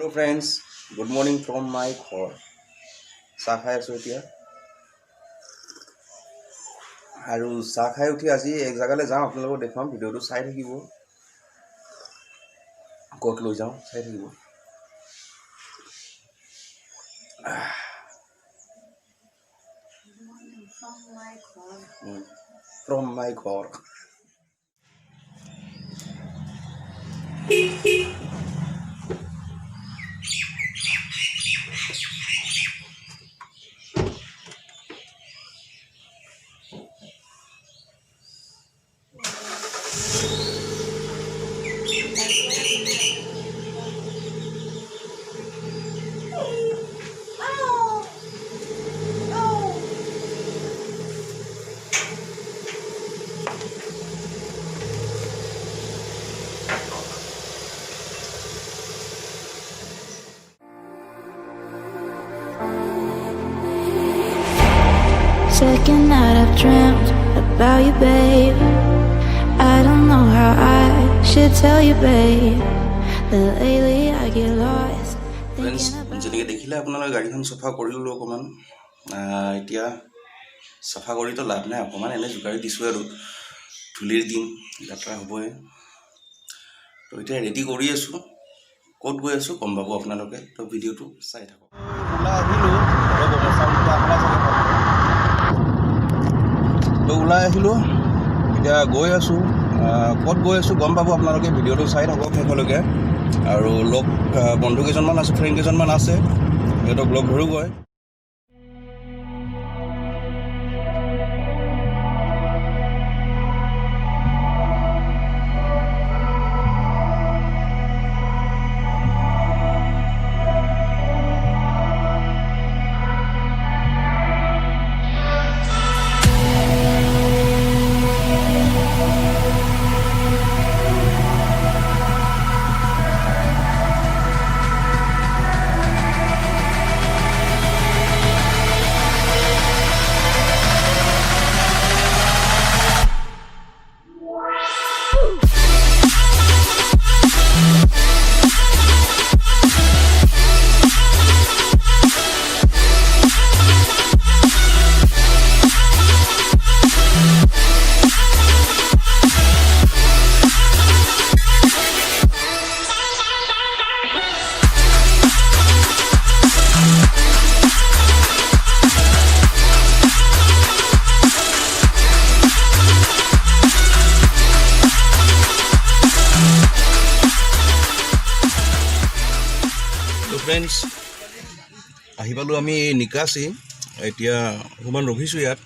Hello friends, good morning from my ঘৰ চাহ খাই আছোঁ এতিয়া আৰু চাহ খাই উঠি আজি এক জাগালৈ যাওঁ আপোনালোকক দেখুৱাম ভিডিঅ'টো চাই থাকিব ক'ত লৈ যাওঁ চাই থাকিব from my ঘৰ Second night I've dreamt about you, babe. I don't know how I should tell you, babe, that lately I get lost. Friends, যেনেকৈ দেখিলে আপোনালোকে গাড়ীখন চফা কৰিলোঁ অকণমান এতিয়া চফা কৰিতো লাভ নাই অকণমান এনে জোকাৰি দিছোঁ আৰু ধূলিৰ দিন যাত্ৰা হ'বই তো এতিয়া ৰেডি কৰি আছোঁ ক'ত গৈ আছোঁ গম পাব আপোনালোকে তো ভিডিঅ'টো চাই থাকক ওলাই আহিলোঁ এতিয়া গৈ আছোঁ ক'ত গৈ আছোঁ গম পাব আপোনালোকে ভিডিঅ'টো চাই থাকক শেষলৈকে আৰু লগ বন্ধু কেইজনমান আছে ফ্ৰেণ্ড কেইজনমান আছে সিহঁতক লগ ধৰোঁগৈ ফ্ৰেণ্ডছ আহি পালোঁ আমি নিকাচি এতিয়া অকণমান ৰখিছোঁ ইয়াত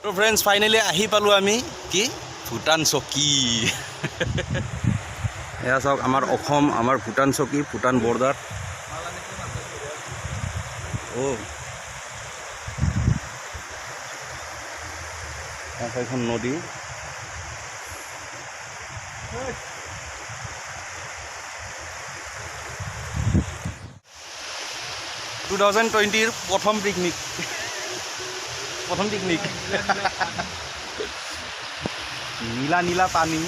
তো ফ্ৰেণ্ডছ ফাইনেলি আহি পালোঁ আমি কি ভূটান চকী এয়া চাওক আমাৰ অসম আমাৰ ভূটান চকী ভূটান বৰ্ডাৰ এখন নদী 2020 প্ৰথম পিকনিক নীলা নীলা পানী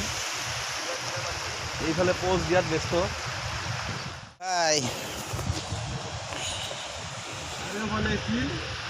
এইফালে পোষ্ট দিয়াত ব্যস্ত হাই 2020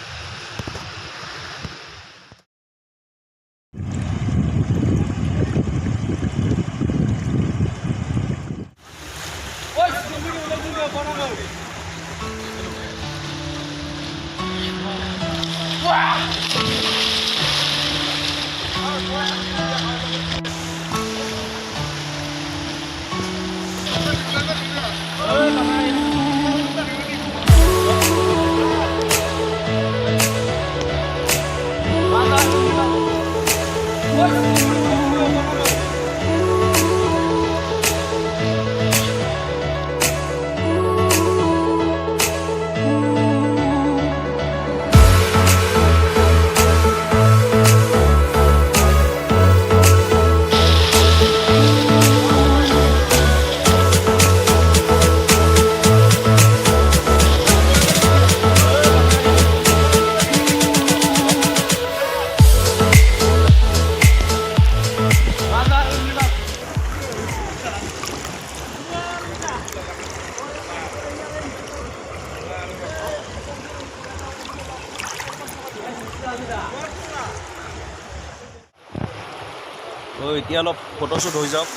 এতিয়া অলপ ফটোশ্বুট হৈ যাওক।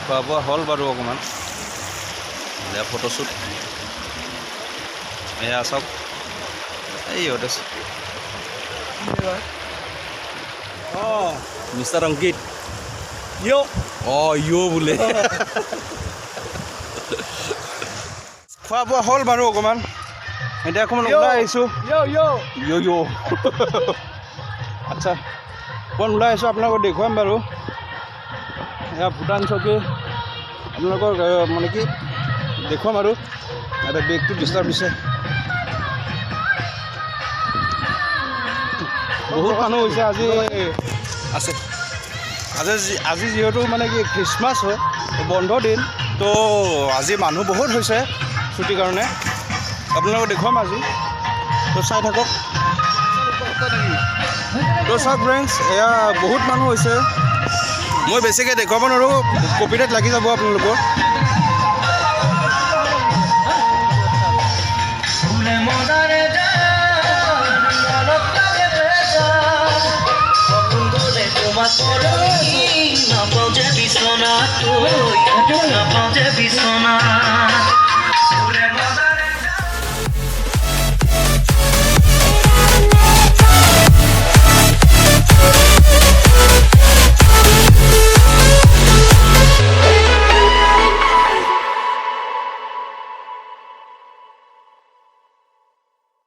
খোৱা বোৱা হ'ল বাৰু অকণমান। এতিয়া ফটোশ্বুট এয়া চাওক, এই ইহঁতে মিষ্টাৰ অংকিত ইয়' বোলে। খোৱা বোৱা হ'ল বাৰু অকণমান। এতিয়া অকণমান ওলাই আহিছোঁ। য়' আচ্ছা, অকণমান ওলাই আহিছোঁ, আপোনালোকক দেখুৱাম বাৰু। এয়া ভূটান চকী আপোনালোকৰ মানে কি দেখুৱাম আৰু। এটা বেগটো ডিষ্টাৰ্ব দিছে। বহুত মানুহ হৈছে আজি আছে। আজি যিহেতু মানে কি খ্ৰীষ্টমাছ হয়, বন্ধ দিন, তো আজি মানুহ বহুত হৈছে ছুটিৰ কাৰণে। আপোনালোকক দেখুৱাম আজি, তো চাই থাকক। তো চাওক ফ্ৰেণ্ডছ, এয়া বহুত মানুহ হৈছে। মই বেছিকৈ দেখুৱাব নোৱাৰোঁ, কপিৰাইট লাগি যাব আপোনালোকৰ।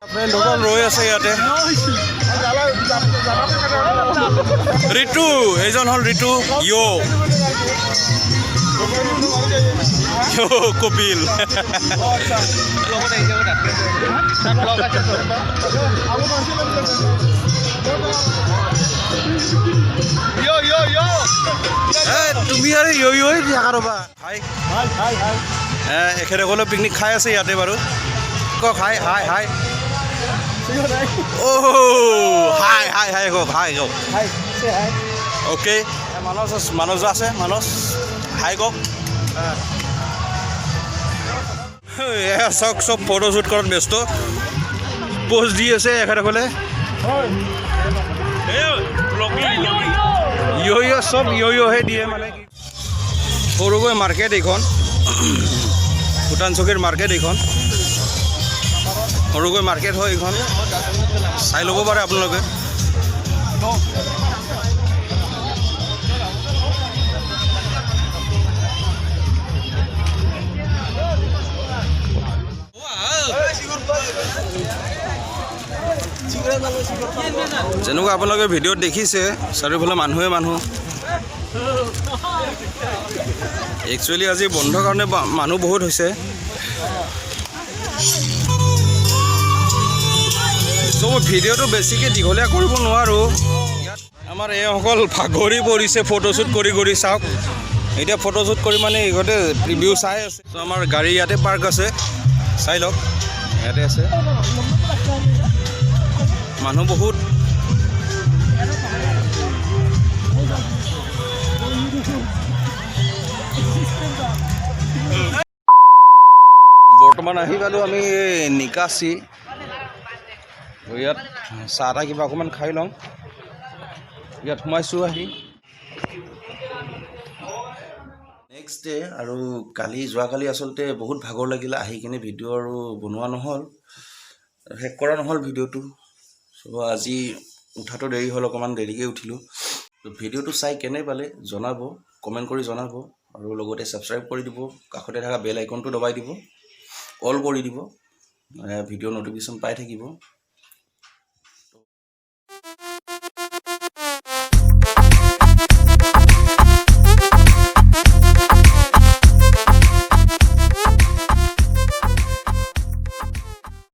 ফ্ৰেণ্ডসকল ৰৈ আছে ইয়াতে। ঋতু, এইজন হ'ল ঋতু। য়' কপিল। তুমি আৰু য়' দেখা ৰ'বা। এখেতসকলে পিকনিক খাই আছে ইয়াতে বাৰু। কওক হাই হাই হাই। হাই হাই হাই কওক, হাই কওক। অ'কে, মানস আছে, মানস হাই কওক। এয়া চাওক, চব ফটোশ্বুট কৰাত ব্যস্ত, পোষ্ট দি আছে এখেতসকলে। য়' চব য়'হে দিয়ে মানে কি। সৰুকৈ মাৰ্কেট এইখন, ভূটান চকীৰ মাৰ্কেট এইখন। সৰুকৈ মাৰ্কেট হয় এইখন, চাই ল'ব পাৰে আপোনালোকে। যেনেকুৱা আপোনালোকে ভিডিঅ'ত দেখিছে, চাৰিওফালে মানুহে মানুহ। একচুৱেলি আজি বন্ধৰ কাৰণে মানুহ বহুত হৈছে। চ' মই ভিডিঅ'টো বেছিকৈ দীঘলীয়া কৰিব নোৱাৰোঁ। ইয়াত আমাৰ এইসকল ভাগৰি পৰিছে ফটোশ্বুট কৰি কৰি। চাওক, এতিয়া ফটোশ্বুট কৰি মানে ইহঁতে প্ৰিভিউ চাই আছে। চ' আমাৰ গাড়ী ইয়াতে পাৰ্ক আছে, চাই লওক, ইয়াতে আছে মানুহ বহুত। বৰ্তমান আহি পালোঁ আমি নিকাচি। ইয়াত চাহ তাহ কিবা অকণমান খাই লওঁ। ইয়াত সোমাইছোঁ আহি নেক্সট ডে আৰু যোৱাকালি আচলতে বহুত ভাগৰ লাগিলে আহি কিনে ভিডিঅ' আৰু বনোৱা নহ'ল শেষ কৰা নহ'ল ভিডিঅ'টো চ' আজি উঠাটো দেৰি হ'ল অকণমান দেৰিকৈ উঠিলোঁ ভিডিঅ'টো চাই কেনে পালে জনাব কমেণ্ট কৰি জনাব আৰু লগতে ছাবস্ক্ৰাইব কৰি দিব কাষতে থকা বেল আইকনটো দবাই দিব অল কৰি দিব ভিডিঅ' নটিফিকেশ্যন পাই থাকিব